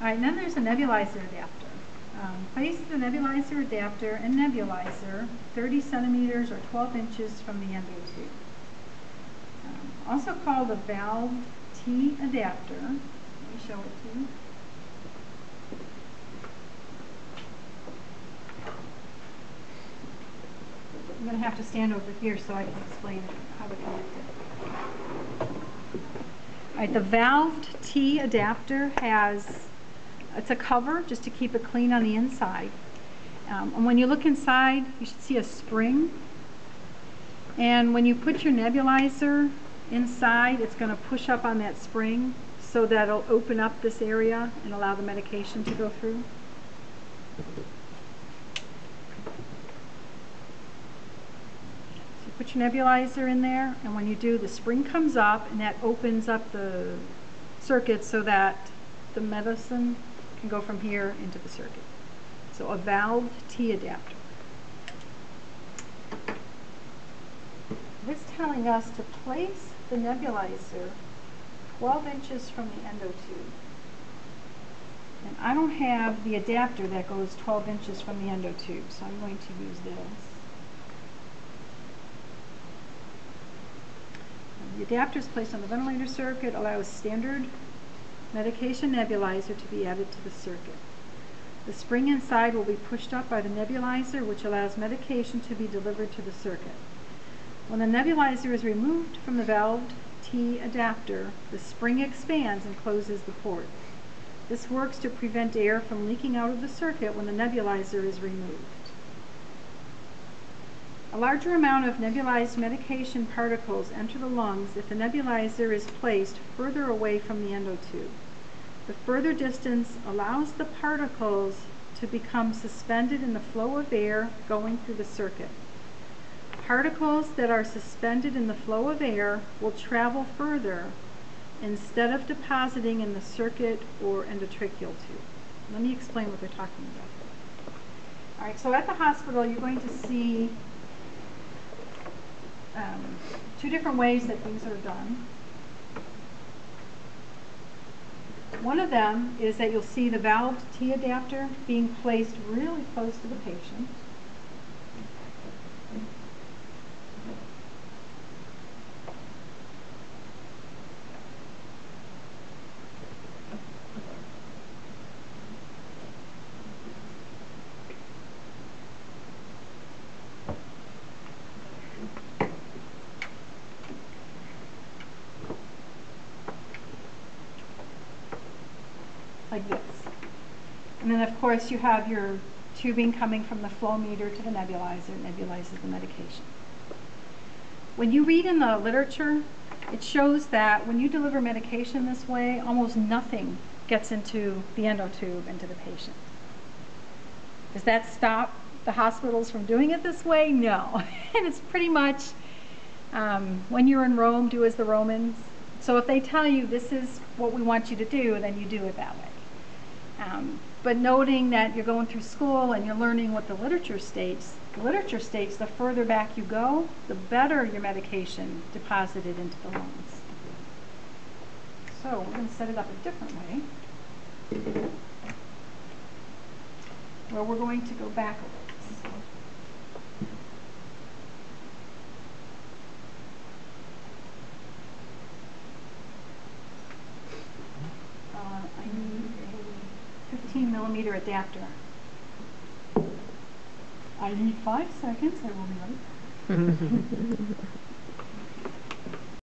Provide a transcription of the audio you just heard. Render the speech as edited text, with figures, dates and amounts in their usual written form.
Alright, and then there's a nebulizer adapter. Place the nebulizer adapter and nebulizer 30 centimeters or 12 inches from the endo tube. Also called a valve T adapter. Let me show it to you. I'm going to have to stand over here so I can explain how to connect it. Alright, the valved T adapter it's a cover just to keep it clean on the inside. And when you look inside, you should see a spring. And when you put your nebulizer inside, it's going to push up on that spring so that it'll open up this area and allow the medication to go through. So you put your nebulizer in there, and when you do, the spring comes up and that opens up the circuit so that the medicine can go from here into the circuit. So a valved T adapter. It's telling us to place the nebulizer 12 inches from the endo tube. And I don't have the adapter that goes 12 inches from the endo tube, so I'm going to use this. The adapter is placed on the ventilator circuit, allows standard medication nebulizer to be added to the circuit. The spring inside will be pushed up by the nebulizer, which allows medication to be delivered to the circuit. When the nebulizer is removed from the valved T adapter, the spring expands and closes the port. This works to prevent air from leaking out of the circuit when the nebulizer is removed. A larger amount of nebulized medication particles enter the lungs if the nebulizer is placed further away from the endo tube. The further distance allows the particles to become suspended in the flow of air going through the circuit. Particles that are suspended in the flow of air will travel further instead of depositing in the circuit or endotracheal tube. Let me explain what they're talking about. All right, so at the hospital, you're going to see two different ways that things are done. One of them is that you'll see the valved T adapter being placed really close to the patient. Like this. And then of course you have your tubing coming from the flow meter to the nebulizer. It nebulizes the medication. When you read in the literature, it shows that when you deliver medication this way, almost nothing gets into the endo tube, into the patient. Does that stop the hospitals from doing it this way? No. And it's pretty much, when you're in Rome, do as the Romans. So if they tell you this is what we want you to do, then you do it that way. But noting that you're going through school and you're learning what the literature states the further back you go, the better your medication deposited into the lungs. So we're going to set it up a different way, where we're going to go back a ways. I need a 15mm adapter. I need 5 seconds. I will be right back.